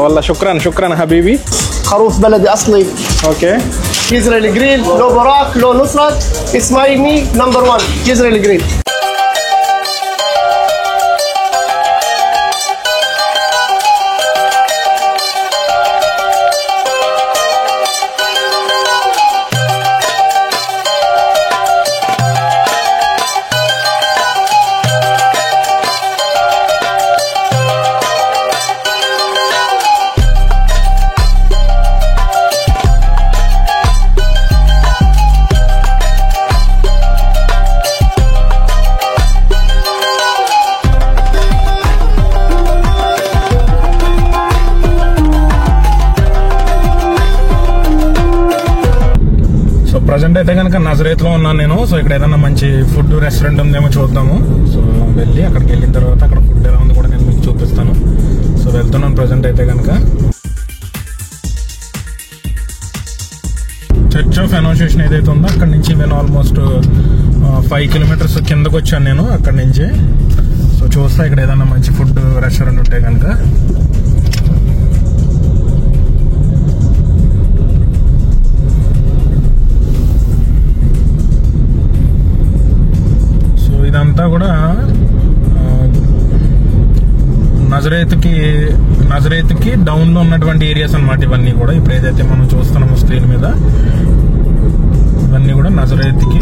والله شكرا حبيبي. خروف بلدي اصلي. اوكي. يزرعيلي جريل، لو براك لو نصرت، اسماعيلي نمبر 1 يزرعيلي جريل. Present అయితే కనుక నజరేత్లో ఉన్నాను నేను. సో ఇక్కడ ఏదైనా మంచి ఫుడ్ రెస్టారెంట్ ఉందేమో చూద్దాము. సో వెళ్ళి అక్కడికి వెళ్ళిన తర్వాత అక్కడ ఫుడ్ ఎలా ఉంది కూడా నేను మీకు చూపిస్తాను. సో వెళ్తున్నాను ప్రజెంట్ అయితే కనుక. చర్చ్ ఆఫ్ అసోసియేషన్ ఏదైతే ఉందో అక్కడ నుంచి నేను ఆల్మోస్ట్ 5 కిలోమీటర్స్ కిందకు వచ్చాను నేను అక్కడి నుంచి. సో చూస్తా ఇక్కడ ఏదైనా మంచి ఫుడ్ రెస్టారెంట్ ఉంటే కనుక. ఇదంతా కూడా నజరేత్కి డౌన్ లో ఉన్నటువంటి ఏరియాస్ అన్నమాట ఇవన్నీ కూడా. ఇప్పుడు ఏదైతే మనం చూస్తున్నామో స్క్రీన్ మీద ఇవన్నీ కూడా నజరేత్కి.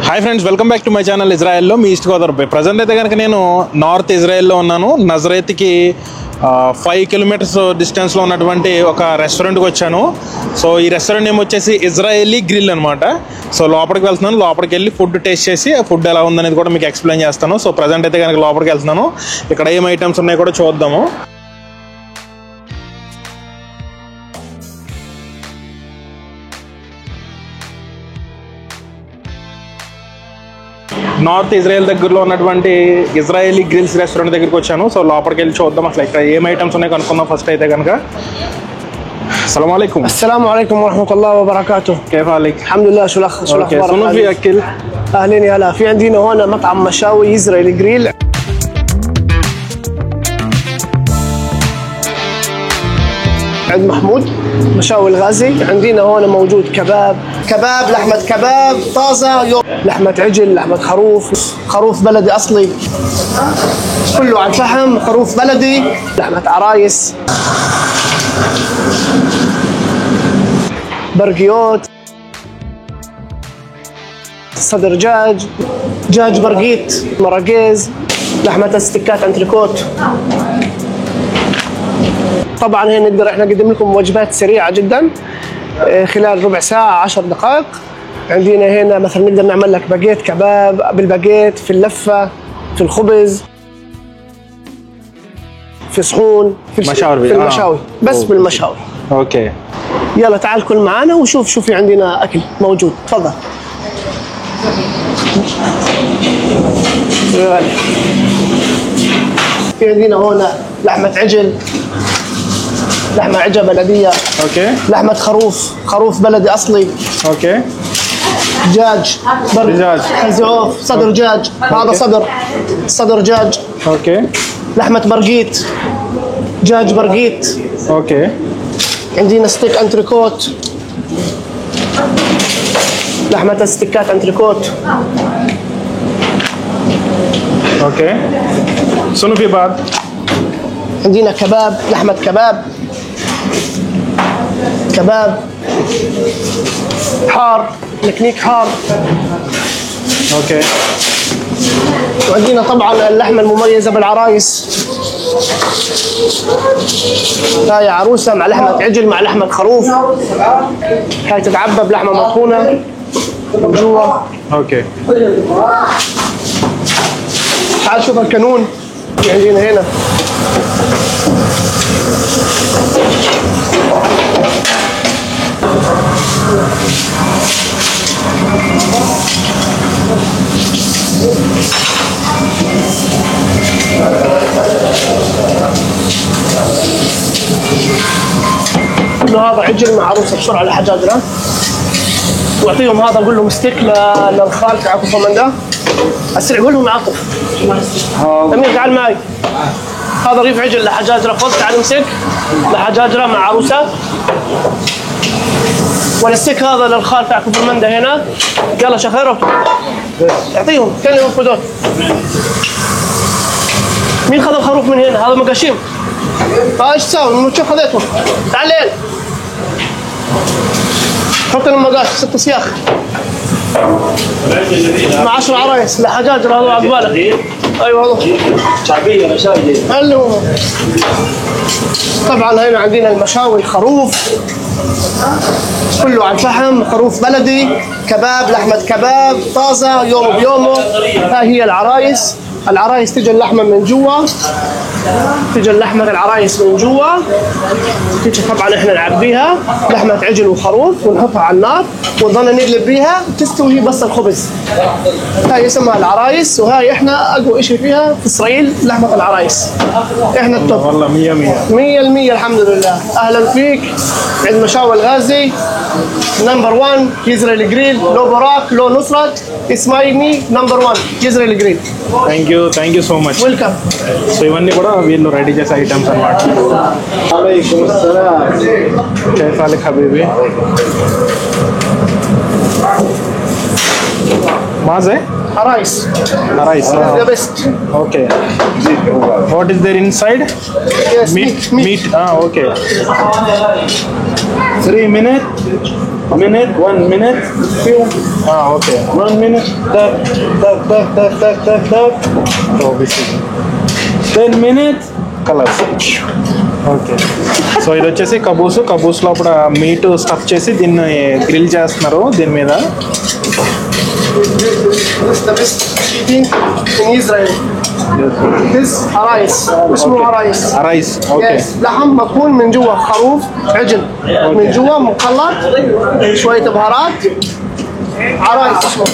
Hi friends, welcome back to my channel ఇజ్రాయెల్లో మీ ఈస్ట్ గోదావరి. ప్రజెంట్ అయితే కనుక నేను నార్త్ ఇజ్రాయెల్లో ఉన్నాను. నజరేత్కి 5 కిలోమీటర్స్ డిస్టెన్స్లో ఉన్నటువంటి ఒక రెస్టారెంట్కి వచ్చాను. సో ఈ రెస్టారెంట్ నేమ్ వచ్చేసి ఇజ్రాయేలీ గ్రిల్ అనమాట. సో లోపలికి వెళ్తున్నాను. లోపలికి వెళ్ళి ఫుడ్ టేస్ట్ చేసి ఫుడ్ ఎలా ఉందనేది కూడా మీకు ఎక్స్ప్లెయిన్ చేస్తాను. సో ప్రజెంట్ అయితే కనుక లోపలికి వెళ్తున్నాను. ఇక్కడ ఏం ఐటమ్స్ ఉన్నాయో కూడా చూద్దాము. నార్త్ ఇజ్రాయెల్ దగ్గరలో ఉన్నటువంటి ఇజ్రాయేలీ గ్రిల్స్ రెస్టారెంట్ దగ్గరికి వచ్చాను. సో లోపలికి వెళ్ళి చూద్దాం అసలు ఇక్కడ ఏం ఐటమ్స్ ఉన్నాయో కనుక్కుందాం ఫస్ట్ అయితే కనుక. السلام عليكم. السلام عليكم ورحمة الله وبركاته. كيف حالك؟ الحمد لله. شو الأخبار؟ شنو في أكل؟ أهلين يا هلا. في عندنا هون مطعم مشاوي إسرائيلي جريل. عند محمود مشاوي الغازي. عندنا هون موجود كباب لحمة كباب طازة، لحمة عجل، لحمة خروف بلدي أصلي كله على الفحم، خروف بلدي، لحمة عرايس، برقيوت، صدر دجاج برقيت، مراقيز، لحمة استكات انتريكوت. طبعا هنا نقدر احنا نقدم لكم وجبات سريعه جدا خلال ربع ساعه 10 دقائق. عندنا هنا مثلا نقدر نعمل لك باجيت كباب بالباجيت، في اللفه، في الخبز، في صحون، في المشاوي بس بالمشاوي. اوكي يلا تعال كل معانا وشوف شو في عندنا اكل موجود. تفضل. في عندنا هنا لحمه عجل، لحمة عجة بلدية. اوكي. لحمة خروف بلدي أصلي. اوكي. دجاج خزعوف، صدر دجاج. هذا صدر دجاج. اوكي. لحمة برقيت، دجاج برقيت. اوكي. عندنا ستيك انتريكوت، لحمة استكات انتريكوت. اوكي. شنو في بعد؟ عندنا كباب، لحمة كباب حار، نكنيك حار. اوكي. وعندنا طبعا اللحمة المميزة بالعرايس. هاي عروسة مع لحمة عجل مع لحمة خروف. هاي تتعبى بلحمة مطحونة من جوا. اوكي. تعال شوف الكانون اللي عندنا هنا. كله هذا عجل مع عروسه بسرعه لحجاجنا. واعطيهم هذا، اقول لهم ستيك للخال تاعكم من ده. اسرع، قول لهم عاطف. امير تعال معي. هذا رغيف عجل لحجاجره، خذ تعال امسك لحجاجره مع عروسه. والستيك هذا للخال تاعكم في المنده هنا. يلا شخيره اعطيهم، كلموا خذوه. مين خذ الخروف من هنا؟ هذا مقاشيم. ايش تساوي؟ شوف خذيته. تعال لين حط المقاش 6 سياخ مع 10 عرايس لحجاجر. هذا عقبالك. ايوه هذا شعبيه مشاوي. طبعا هنا عندنا المشاوي، الخروف كله على الفحم، خروف بلدي، كباب، لحمه كباب طازه يوم بيومه. ها هي العرايس. العرايس تجي اللحمه من جوا، تجي اللحمه العرايس من جوا، تجي طبعا احنا نعبيها لحمه عجل وخروف ونحطها على النار ونظل نقلب بيها تستوي بس الخبز. هاي اسمها العرايس، وهاي احنا اقوى شيء فيها في اسرائيل لحمه العرايس. احنا التوب والله 100 الحمد لله. اهلا فيك عند مشاوي الغازي نمبر 1 يزرعيلي جريل. لو براك لو نصرت اسمايني نمبر 1 يزرعيلي جريل. Thank you so much. Welcome. So ఇవన్నీ కూడా వీళ్ళు రెడీ చేసే ఐటమ్స్ అన్నమాట. కేసాలి హబీబీ మాజే عرايس. عرايس. ذا بيست. Okay. What is there inside? Yes, Meat. Okay. 3 minutes. 1 minute. Okay. 1 minute. Tak. So this is 10 minutes. Colours. Okay. So ఇది వచ్చేసి కబూస్. కబూస్ లోపల మీట్ స్టఫ్ చేసి దీన్ని గ్రిల్ చేస్తున్నారు దీని మీద. This the best eating in Israel. This عرايس. اسمه عرايس. عرايس. اوكي. لحم مطحون من جوا، خروف عجل من جوا مخلط شوية بهارات. عرايس اسمه.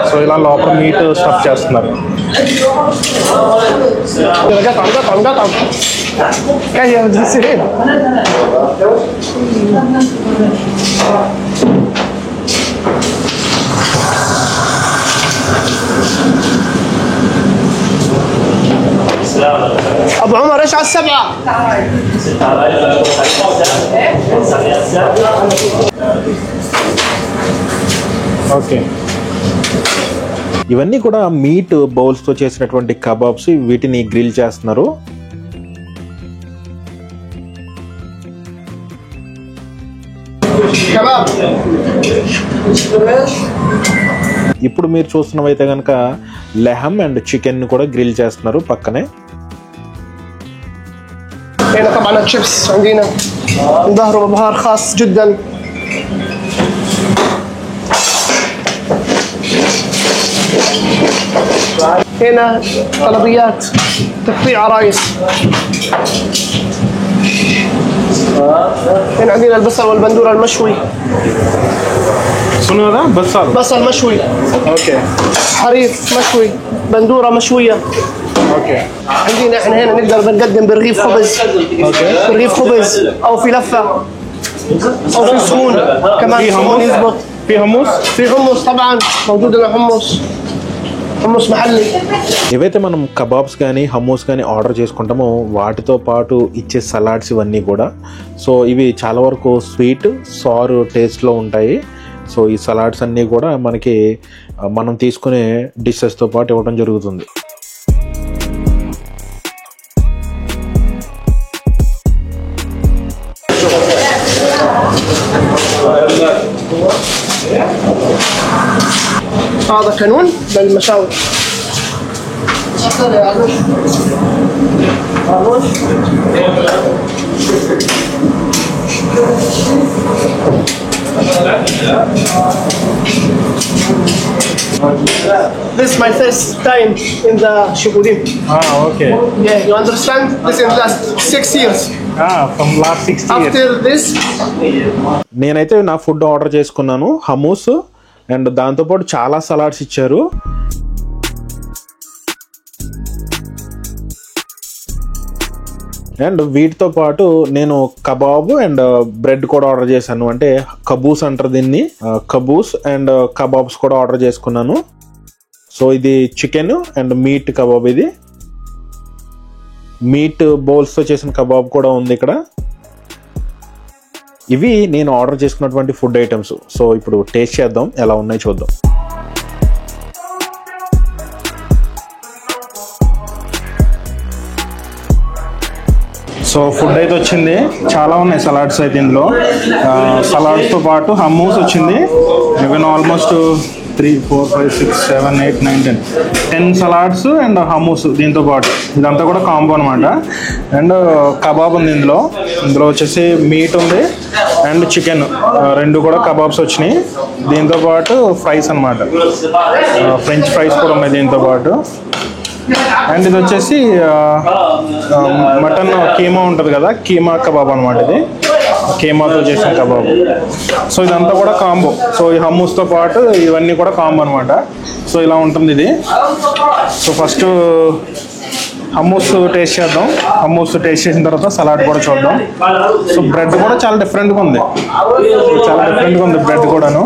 So ఇలా లోపల మీట్ స్టఫ్ చేస్తున్నారు. قطعم كيف بتصير. ابو عمر ايش على السبعه؟ ఓకే. ఇవన్నీ కూడా మీట్ బౌల్స్తో చేసినటువంటి కబాబ్స్. వీటిని గ్రిల్ చేస్తున్నారు. ఇప్పుడు మీరు చూస్తున్నవైతే కనుక లెహమ్ అండ్ చికెన్ కూడా గ్రిల్ చేస్తున్నారు పక్కనే. هنا طبعا الشيبس عندنا ظهره ببهار خاص جدا. هنا طلبيات تقطيع عرايس. هنا عندنا البصل والبندوره المشوي. شنو هذا؟ بصل مشوي. اوكي. حريف مشوي، بندوره مشويه. اوكي. عندنا احنا هنا نقدر نقدم برغيف خبز. اوكي. برغيف خبز او في لفه او في سمون كمان. في سمون حمص؟ يزبط. في حمص؟ في حمص طبعا موجود لنا حمص محلي. ఏవైతే మనం కబాబ్స్ కానీ హమ్మూస్ కానీ ఆర్డర్ చేసుకుంటామో వాటితో పాటు ఇచ్చే సలాడ్స్ ఇవన్నీ కూడా. సో ఇవి చాలా వరకు స్వీట్ సార్ టేస్ట్లో ఉంటాయి. సో ఈ సలాడ్స్ అన్నీ కూడా మనకి మనం తీసుకునే డిషెస్తో పాటు ఇవ్వడం జరుగుతుంది. هذا كانون للمشاوي. This is my first time in the Shukudim. Okay Yeah, you understand? This in the last 6 years. From last 6 years. After this, నేనైతే నా ఫుడ్ ఆర్డర్ చేసుకున్నాను, హమూస్ అండ్ దాంతోపాటు చాలా సలాడ్స్ ఇచ్చారు. అండ్ వీటితో పాటు నేను కబాబ్ అండ్ బ్రెడ్ కూడా ఆర్డర్ చేశాను, అంటే కబూస్ అంటారు దీన్ని, కబూస్ అండ్ కబాబ్స్ కూడా ఆర్డర్ చేసుకున్నాను. సో ఇది చికెన్ అండ్ మీట్ కబాబ్, ఇది మీట్ బౌల్స్తో చేసిన కబాబ్ కూడా ఉంది ఇక్కడ. ఇవి నేను ఆర్డర్ చేసుకున్నటువంటి ఫుడ్ ఐటమ్స్. సో ఇప్పుడు టేస్ట్ చేద్దాం, ఎలా ఉన్నాయో చూద్దాం. సో ఫుడ్ అయితే వచ్చింది, చాలా ఉన్నాయి సలాడ్స్ అయితే ఇందులో. సలాడ్స్తో పాటు హమ్మూస్ వచ్చింది, ఈవెన్ ఆల్మోస్ట్ 3, 4, 5, 6, 7, 8, 9, 10 సలాడ్స్ అండ్ హమ్మూస్ దీంతో పాటు. ఇదంతా కూడా కాంబో అనమాట. అండ్ కబాబ్ ఉంది ఇందులో వచ్చేసి మీట్ ఉంది అండ్ చికెన్, రెండు కూడా కబాబ్స్ వచ్చినాయి. దీంతో పాటు ఫ్రైస్ అనమాట, ఫ్రెంచ్ ఫ్రైస్ కూడా ఉన్నాయి దీంతో పాటు. అండ్ ఇది వచ్చేసి మటన్ కీమా ఉంటుంది కదా, కీమా కబాబ్ అనమాట, ఇది కీమాతో చేసిన కబాబ్. సో ఇదంతా కూడా కాంబో. సో ఈ హమ్మూస్తో పాటు ఇవన్నీ కూడా కాంబో అనమాట. సో ఇలా ఉంటుంది ఇది. సో ఫస్ట్ హమ్మూస్ టేస్ట్ చేద్దాం. హమ్మూస్ టేస్ట్ చేసిన తర్వాత సలాడ్ కూడా చూద్దాం. సో బ్రెడ్ కూడా చాలా డిఫరెంట్గా ఉంది, బ్రెడ్ కూడాను.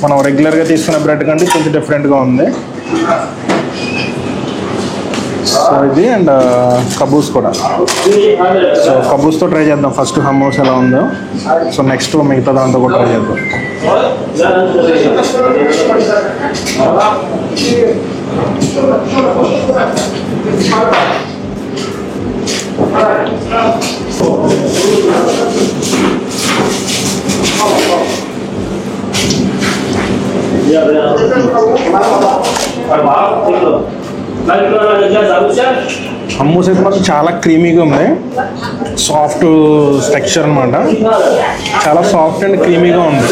మనం రెగ్యులర్గా తీసుకునే బ్రెడ్ కంటే కొంచెం డిఫరెంట్గా ఉంది. సో ఇది అండ్ కబూస్ కూడా. సో కబూస్తో ట్రై చేద్దాం ఫస్ట్, హమ్మూస్ ఎలా ఉందో. సో నెక్స్ట్ మిగతా దాంతో కూడా ట్రై చేద్దాం. హమ్మూస్ అయితే మాకు చాలా క్రీమీగా ఉంది, సాఫ్ట్ టెక్స్చర్ అనమాట. చాలా సాఫ్ట్ అండ్ క్రీమీగా ఉంది,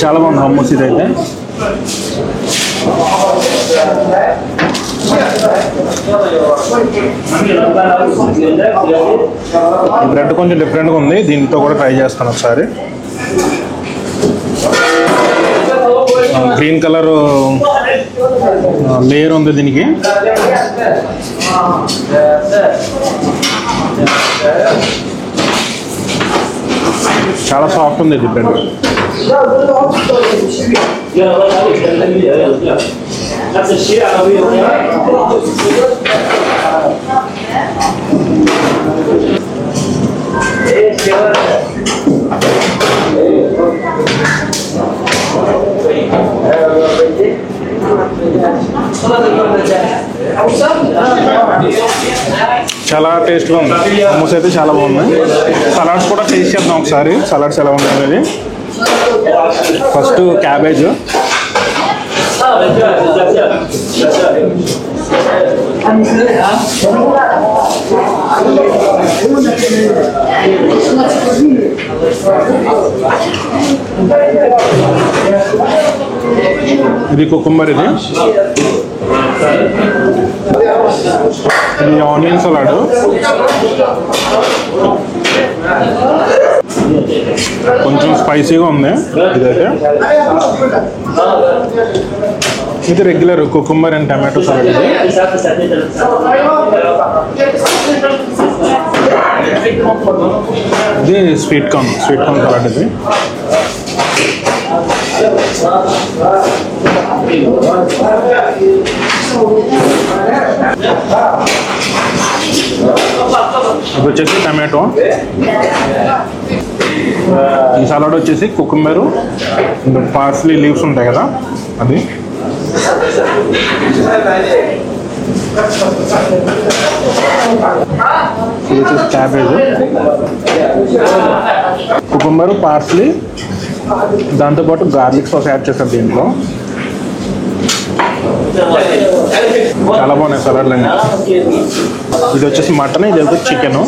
చాలా బాగుంది హమ్మూస్ ఇదైతే. బ్రెడ్ కొంచెం డిఫరెంట్గా ఉంది, దీంతో కూడా ట్రై చేస్తాను ఒకసారి. గ్రీన్ కలర్ లేయర్ ఉంది దీనికి. చాలా సాఫ్ట్ ఉంది ఇది బ్రెడ్. చాలా టేస్ట్గా ఉంది, హమ్మూస్ అయితే చాలా బాగుంది. సలాడ్స్ కూడా టేస్ట్ చేద్దాం ఒకసారి, సలాడ్స్ ఎలా ఉన్నాయి అనేది. ఫస్ట్ క్యాబేజ్, ఇది కుకుంబర్, ఇది ఆనియన్ సలాడ్, కొంచెం స్పైసీగా ఉంది ఇదైతే. ఇది regular cucumber and tomato salad. ఇది స్వీట్ కార్న్ సలాడ్. ఇది ఇది వచ్చేసి టమాటో. ఈ సలాడ్ వచ్చేసి కుకుంబరు, పార్స్లీ లీవ్స్ ఉంటాయి కదా అది. ఇది వచ్చేసి క్యాబేజ్, కుకుంబరు, పార్స్లీ, దాంతోపాటు గార్లిక్ సాస్ యాడ్ చేస్తారు దీంట్లో. చాలా బాగున్నాయి సలాడ్లు అన్నీ. ఇది వచ్చేసి మటన్, ఇది వచ్చేసి చికెను.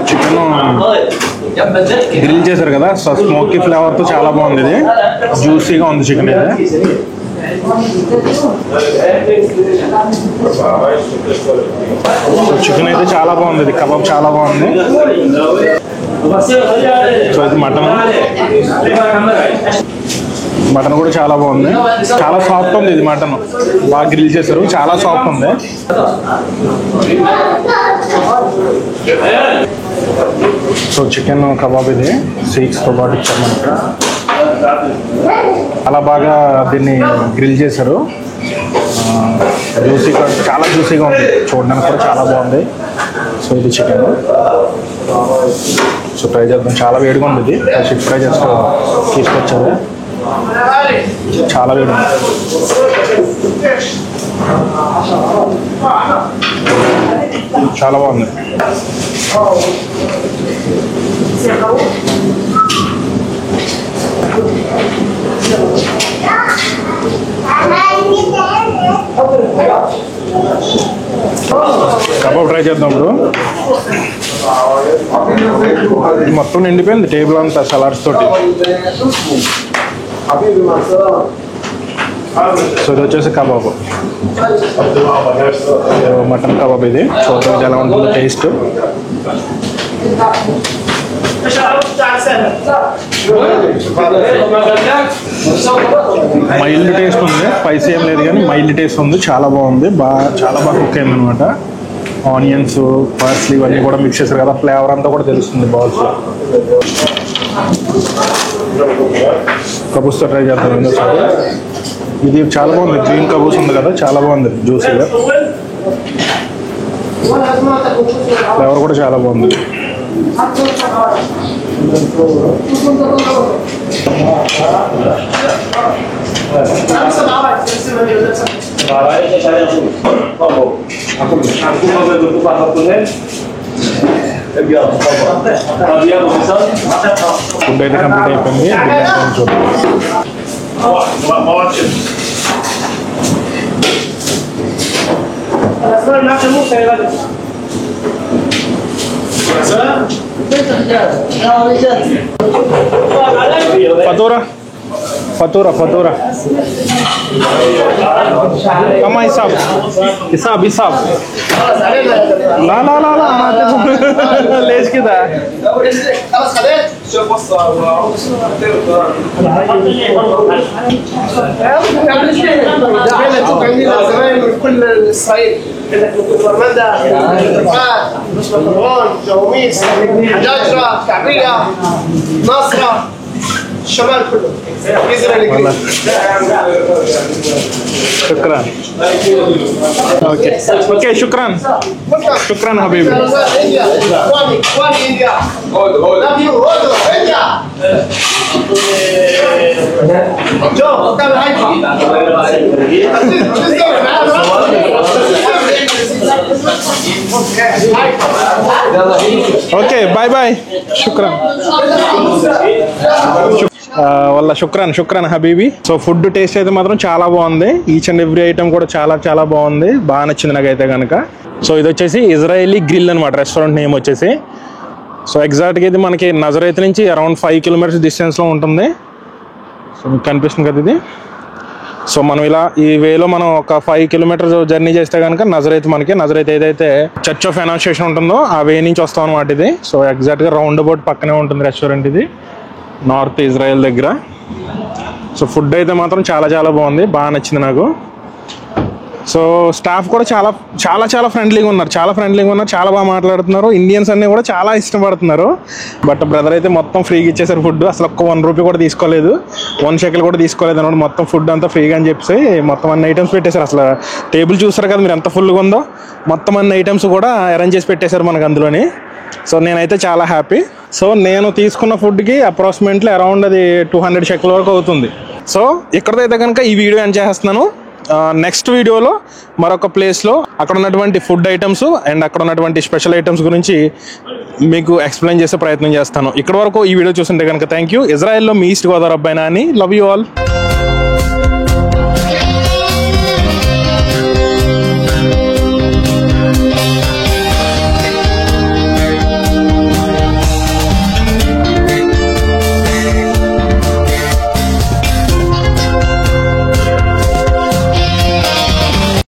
చికెన్ గ్రిల్ చేశారు కదా, స్మోకీ ఫ్లేవర్తో చాలా బాగుంది. ఇది జ్యూసీగా ఉంది చికెన్. ఇది చికెన్ అయితే చాలా బాగుంది. ఇది కబాబ్ చాలా బాగుంది. సో ఇది మటన్ కూడా చాలా బాగుంది. చాలా సాఫ్ట్ ఉంది. ఇది మటన్ బాగా గ్రిల్ చేశారు, చాలా సాఫ్ట్ ఉంది. సో చికెన్ కబాబ్ ఇది సీక్స్తో పాటు ఇచ్చారు మనకి. చాలా బాగా దీన్ని గ్రిల్ చేశారు. జ్యూసీగా, చాలా జ్యూసీగా ఉంది. చూడడానికి కూడా చాలా బాగుంది. సో ఇది చికెన్. సో ట్రై చేద్దాం. చాలా వేడిగా ఉంది. ఇది షిఫ్ట్ ఫ్రై జస్ట్ తీసుకొచ్చారు. చాలా వేడి ఉంది. చాలా బాగుంది. కబాబ్ ట్రై చేద్దాం ఇప్పుడు. మొత్తం నిండిపోయింది టేబుల్ అంతా సలాడ్స్ తోటి. సో ఇది వచ్చేసి కబాబ్, మటన్ కబాబ్. ఇది చూడడానికి ఎలా ఉంటుందో టేస్ట్. మైల్డ్ టేస్ట్ ఉంది, స్పైసీ ఏం లేదు కానీ మైల్డ్ టేస్ట్ ఉంది. చాలా బాగుంది. చాలా బాగా కుక్ అయింది అనమాట. ఆనియన్స్, పర్స్లీ ఇవన్నీ కూడా మిక్స్ చేశారు కదా, ఫ్లేవర్ అంతా కూడా తెలుస్తుంది బాల్స్లో. కబూస్తో ట్రై చేద్దాం. ఇది చాలా బాగుంది. గ్రీన్ కబూస్ ఉంది కదా, చాలా బాగుంది జ్యూసీగా. ఫ్లేవర్ కూడా చాలా బాగుంది. ఫుడ్ అయితే కంప్లీట్ అయిపోయింది. చూద్దాం. Fatura. Kama hisab. La. ليش كده؟ خلاص خدت؟ كل اسرائيل فرماندا، رفات، طبران، جواميس، حجاجرة، كعبية، ناصرة، الشمال كله. شكرا. اوكي شكرا حبيبي. Okay bye. శుక్రాన్ వల్ల శుక్రాన్ హబీబీ. సో ఫుడ్ టేస్ట్ అయితే మాత్రం చాలా బాగుంది. ఈచ్ అండ్ ఎవ్రీ ఐటమ్ కూడా చాలా బాగుంది. బాగా నచ్చింది నాకైతే కనుక. సో ఇది వచ్చేసి ఇజ్రాయలీ గ్రిల్ అనమాట రెస్టారెంట్ నేమ్ వచ్చేసి. సో ఎగ్జాక్ట్గా ఇది మనకి నజరైత్ నుంచి అరౌండ్ 5 కిలోమీటర్స్ డిస్టెన్స్లో ఉంటుంది. సో మీకు కనిపిస్తుంది కదా ఇది. సో మనం ఇలా ఈ వేలో మనం ఒక 5 కిలోమీటర్స్ జర్నీ చేస్తే కనుక నజరైత్ ఏదైతే చర్చ్ ఆఫ్ అనౌన్సియేషన్ ఉంటుందో ఆ వే నుంచి వస్తాం అనమాట ఇది. సో ఎగ్జాక్ట్గా రౌండ్ అబౌట్ పక్కనే ఉంటుంది రెస్టారెంట్ ఇది, నార్త్ ఇజ్రాయెల్ దగ్గర. సో ఫుడ్ అయితే మాత్రం చాలా బాగుంది. బాగా నచ్చింది నాకు. సో స్టాఫ్ కూడా చాలా ఫ్రెండ్లీగా ఉన్నారు. చాలా బాగా మాట్లాడుతున్నారు. ఇండియన్స్ అన్నీ కూడా చాలా ఇష్టపడుతున్నారు. బట్ బ్రదర్ అయితే మొత్తం ఫ్రీగా ఇచ్చేసారు ఫుడ్. అసలు ఒక్క 1 రూపీ కూడా తీసుకోలేదు, 1 షెకెల్ కూడా తీసుకోలేదు అనమాట. మొత్తం ఫుడ్ అంతా ఫ్రీగా అని చెప్పేసి మొత్తం అన్ని ఐటమ్స్ పెట్టేశారు. అసలు టేబుల్ చూస్తారు కదా మీరు ఎంత ఫుల్గా ఉందో. మొత్తం అన్ని ఐటమ్స్ కూడా అరేంజ్ చేసి పెట్టేశారు మనకు అందులోని. సో నేనైతే చాలా హ్యాపీ. సో నేను తీసుకున్న ఫుడ్కి అప్రాక్సిమేట్లీ అరౌండ్ అది 200 షెకెల్ వరకు అవుతుంది. సో ఇక్కడతో అయితే కనుక ఈ వీడియో ఎండ్ చేస్తున్నాను. నెక్స్ట్ వీడియోలో మరొక ప్లేస్లో అక్కడ ఉన్నటువంటి ఫుడ్ ఐటమ్స్ అండ్ అక్కడ ఉన్నటువంటి స్పెషల్ ఐటమ్స్ గురించి మీకు ఎక్స్ప్లెయిన్ చేసే ప్రయత్నం చేస్తాను. ఇక్కడ వరకు ఈ వీడియో చూస్తుంటే కనుక థ్యాంక్ యూ. ఇజ్రాయెల్లో మీ ఈస్ట్ గోదావరి అబ్బాయి నాని. Love you all.